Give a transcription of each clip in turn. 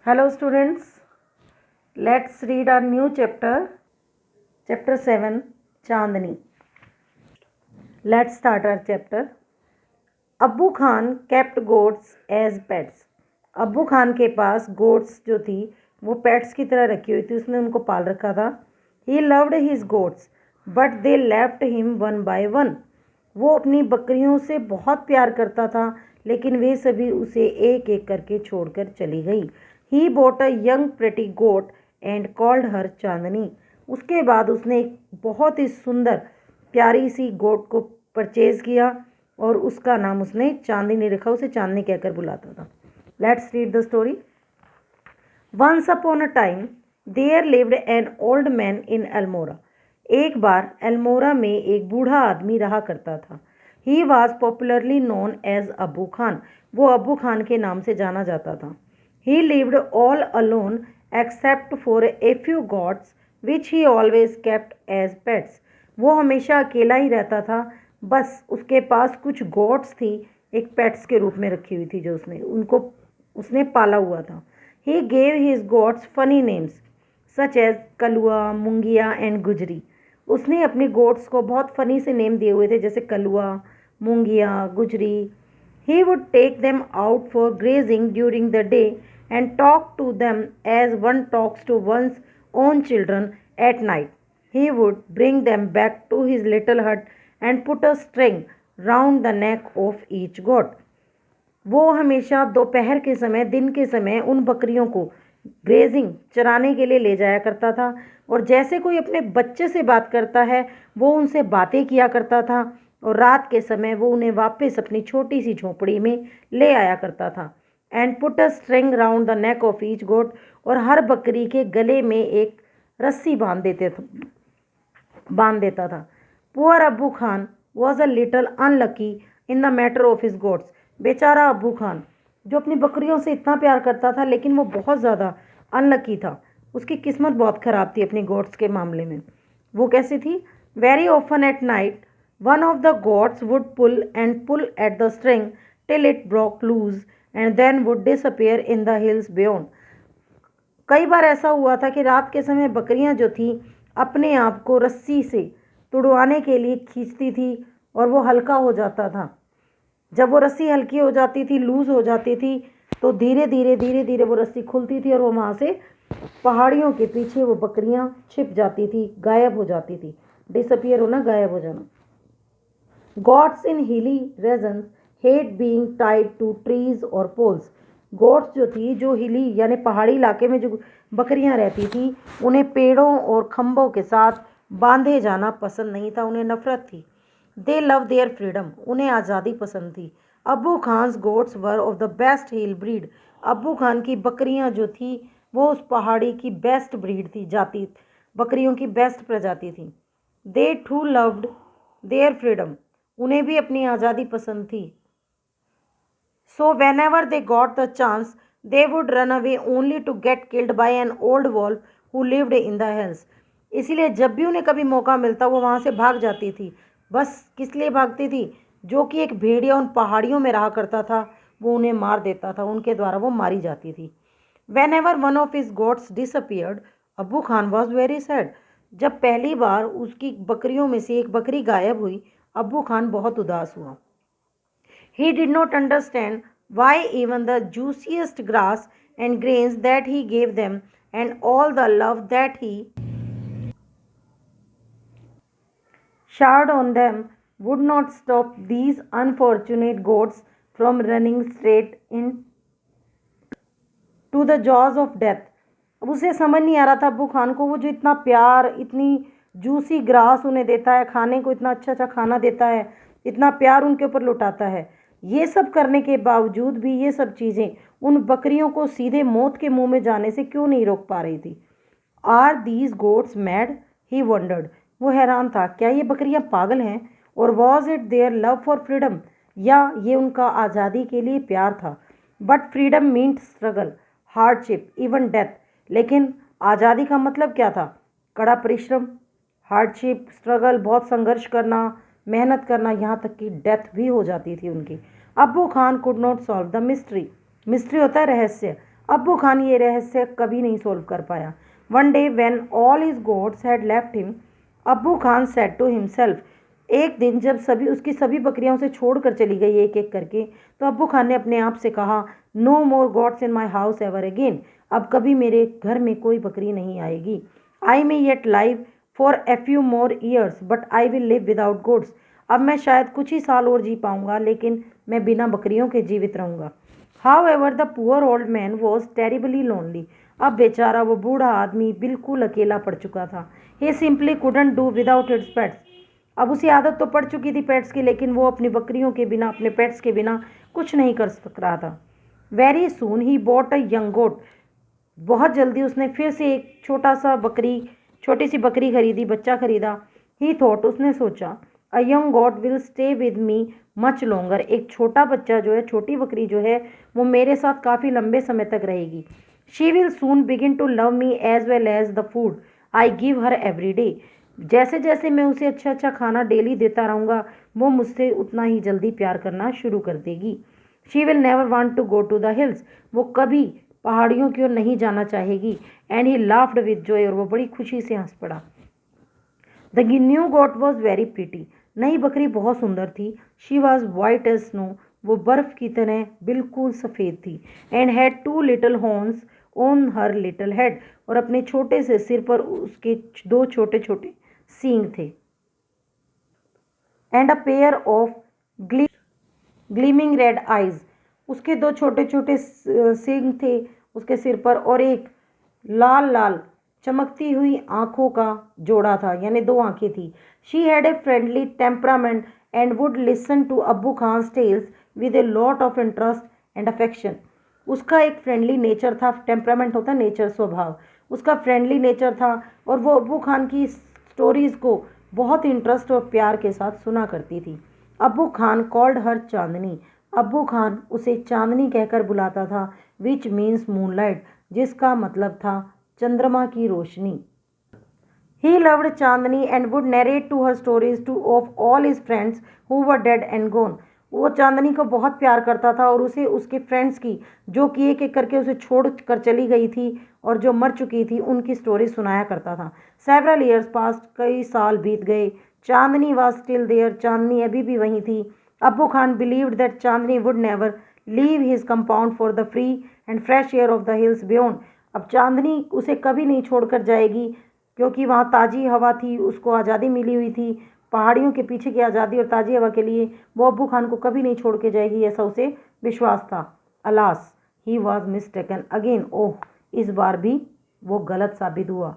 Hello students, let's read our new chapter 7, Chandni. Let's start our chapter. अब्बू Khan kept goats as pets. अब्बू खान के पास goats जो थी वो pets की तरह रखी हुई थी, उसने उनको पाल रखा था. He loved his goats, but they left him one by one. वो अपनी बकरियों से बहुत प्यार करता था, लेकिन वे सभी उसे एक एक करके छोड़कर चली गई. He bought a young pretty goat and called her चांदनी. उसके बाद उसने एक बहुत ही सुंदर प्यारी सी गोट को परचेज किया और उसका नाम उसने चांदनी रखा, उसे चांदनी कहकर बुलाता था. Let's read the story. Once upon a time there lived an old man in Almora. एक बार अल्मोरा में एक बूढ़ा आदमी रहा करता था. He was popularly known as Abbu Khan. वो अब्बू खान के नाम से जाना जाता था. He lived all alone except for a few goats which he always kept as pets. वो हमेशा अकेला ही रहता था, बस उसके पास कुछ गोट्स थी एक पेट्स के रूप में रखी हुई थी जो उसने पाला हुआ था. He gave his goats funny names such as Kalua, Mungiya and Gujri. उसने अपनी गोट्स को बहुत फनी से नेम दिए हुए थे, जैसे कलुआ, मुंगिया, गुजरी. He would take them out for grazing during the day and talk to them as one talks to one's own children at night. He would bring them back to his little hut and put a string round the neck of each goat. वो हमेशा दोपहर के समय, दिन के समय उन बकरियों को ग्रेजिंग चराने के लिए ले जाया करता था, और जैसे कोई अपने बच्चे से बात करता है वो उनसे बातें किया करता था, और रात के समय वो उन्हें वापस अपनी छोटी सी झोपड़ी में ले आया करता था. And put a string round the neck of each goat. और हर बकरी के गले में एक रस्सी बांध देता था. पुअर अब्बू Khan was a little unlucky in the matter of his goats. बेचारा अब्बू खान जो अपनी बकरियों से इतना प्यार करता था, लेकिन वो बहुत ज़्यादा अनलकी था. उसकी किस्मत बहुत ख़राब थी अपनी गोट्स के मामले में. वो कैसी थी? Very often at night one of the goats would pull at the string till it broke loose and then would disappear in the hills beyond. कई बार ऐसा हुआ था कि रात के समय बकरियां जो थी अपने आप को रस्सी से तुड़वाने के लिए खींचती थी और वो हल्का हो जाता था. जब वो रस्सी हल्की हो जाती थी, लूज हो जाती थी, तो धीरे धीरे वो रस्सी खुलती थी और वो वहाँ से पहाड़ियों के पीछे वो बकरियां छिप जाती थी, गायब हो जाती थी. डिसअपियर होना, गायब हो जाना. Goats in hilly regions hate being tied to trees or poles. Goats जो थी, जो हिली यानी पहाड़ी इलाके में जो बकरियां रहती थी, उन्हें पेड़ों और खंभों के साथ बांधे जाना पसंद नहीं था, उन्हें नफरत थी. They love their freedom. उन्हें आज़ादी पसंद थी. Abbu Khan's goats were of the best hill breed. Abbu Khan की बकरियां जो थी वो उस पहाड़ी की बेस्ट ब्रीड थी, जाति बकरियों की बेस्ट प्रजाति थी. They too loved their freedom. उन्हें भी अपनी आज़ादी पसंद थी. So whenever they got the chance they would run away only to get killed by an old wolf who lived in the hills. इसीलिए जब भी उन्हें कभी मौका मिलता वो वहाँ से भाग जाती थी. बस किस लिए भागती थी? जो कि एक भेड़िया उन पहाड़ियों में रहा करता था, वो उन्हें मार देता था, उनके द्वारा वो मारी जाती थी. When ever one of his goats disappeared अब्बू खान वॉज वेरी सैड. जब पहली बार उसकी बकरियों में से एक बकरी गायब हुई, अब्बू खान बहुत उदास हुआ. He did not understand why even the juiciest grass and grains that he gave them and all the love that he showered on them would not stop these unfortunate goats from running straight in to the jaws of death. अब उसे समझ नहीं आ रहा था अब्बू खान को, वो जो इतना प्यार, इतनी जूसी ग्रास उन्हें देता है खाने को, इतना अच्छा अच्छा खाना देता है, इतना प्यार उनके ऊपर लुटाता है, ये सब करने के बावजूद भी ये सब चीज़ें उन बकरियों को सीधे मौत के मुंह में जाने से क्यों नहीं रोक पा रही थी. Are these goats mad? He wondered. वो हैरान था, क्या ये बकरियां पागल हैं? और was it their love for freedom? या ये उनका आज़ादी के लिए प्यार था? But freedom means struggle, hardship, even death. लेकिन आज़ादी का मतलब क्या था? कड़ा परिश्रम, हार्डशिप, स्ट्रगल, बहुत संघर्ष करना, मेहनत करना, यहाँ तक कि डेथ भी हो जाती थी उनकी. अब्बू Khan could not solve the mystery. Mystery होता है रहस्य. अब्बू खान ये रहस्य कभी नहीं सोल्व कर पाया। One day when all his goats had left him, अब्बू खान सेड टू हिमसेल्फ, एक दिन जब उसकी सभी बकरियां उसे छोड़ कर चली गई एक एक करके, तो अब्बू खान ने अपने आप से कहा, no more gods in my house ever again, अब कभी मेरे घर में कोई बकरी नहीं आएगी। I may yet live for a few more years but I will live without gods, अब मैं शायद कुछ ही साल और जी पाऊंगा, लेकिन मैं बिना बकरियों के जीवित रहूंगा। How ever the poor old man was terribly lonely, अब बेचारा वो बूढ़ा आदमी बिल्कुल अकेला पड़ चुका था। He simply couldn't do without its pets, अब उसे आदत तो पड़ चुकी थी पेट्स की, लेकिन वो अपनी बकरियों के बिना, अपने पेट्स के बिना कुछ नहीं कर सक रहा था। Very soon he bought a young goat, बहुत जल्दी उसने फिर से एक छोटी सी बकरी खरीदी, बच्चा खरीदा। ही थॉट, उसने सोचा, a young got will stay with me much longer, एक छोटा बच्चा जो है, छोटी बकरी जो है, वो मेरे साथ काफ़ी लंबे समय तक रहेगी। She will soon begin to love me as well as the food I give her every day, जैसे जैसे मैं उसे अच्छा अच्छा खाना डेली देता रहूँगा, वो मुझसे उतना ही जल्दी प्यार करना शुरू कर देगी। She will never want to go to the hills, वो कभी पहाड़ियों की ओर नहीं जाना चाहेगी। And he laughed with joy, और वो बड़ी खुशी से हंस पड़ा। The new goat was very pretty, नई बकरी बहुत सुंदर थी। She was white as snow, वो बर्फ की तरह बिल्कुल सफ़ेद थी। And had two little horns on her little head, और अपने छोटे से सिर पर उसके दो छोटे छोटे सींग थे। And a pair of gleaming red eyes, उसके दो छोटे छोटे सींग थे उसके सिर पर, और एक लाल लाल चमकती हुई आंखों का जोड़ा था, यानी दो आंखें थी। She had a friendly temperament and would listen to Abbu Khan tales with a lot of interest and affection, उसका एक फ्रेंडली नेचर था। टेम्परामेंट होता है नेचर, स्वभाव, उसका फ्रेंडली नेचर था, और वो अब्बू खान की स्टोरीज़ को बहुत इंटरेस्ट और प्यार के साथ सुना करती थी। अब्बू खान कॉल्ड हर चांदनी, अब्बू खान उसे चांदनी कहकर बुलाता था, विच मीन्स मूनलाइट, जिसका मतलब था चंद्रमा की रोशनी। He loved Chandni and would narrate to her stories to of all his friends who were dead and gone. वो चांदनी को बहुत प्यार करता था, और उसे उसके फ्रेंड्स की, जो कि एक एक करके उसे छोड़ कर चली गई थी और जो मर चुकी थी, उनकी स्टोरी सुनाया करता था। सेवरल ईयर्स पास्ट, कई साल बीत गए। चांदनी वॉज स्टिल देयर, चांदनी अभी भी वहीं थी। अब्बू Khan believed that Chandni would never leave his compound for the free and fresh air of the hills beyond, अब चांदनी उसे कभी नहीं छोड़कर जाएगी, क्योंकि वहाँ ताज़ी हवा थी, उसको आज़ादी मिली हुई थी, पहाड़ियों के पीछे की आज़ादी और ताज़ी हवा के लिए वो अब्बू खान को कभी नहीं छोड़ के जाएगी, ऐसा उसे विश्वास था। Alas, he was mistaken again, oh, इस बार भी वो गलत साबित हुआ।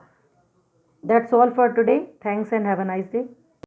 That's all for today, thanks and have a nice day.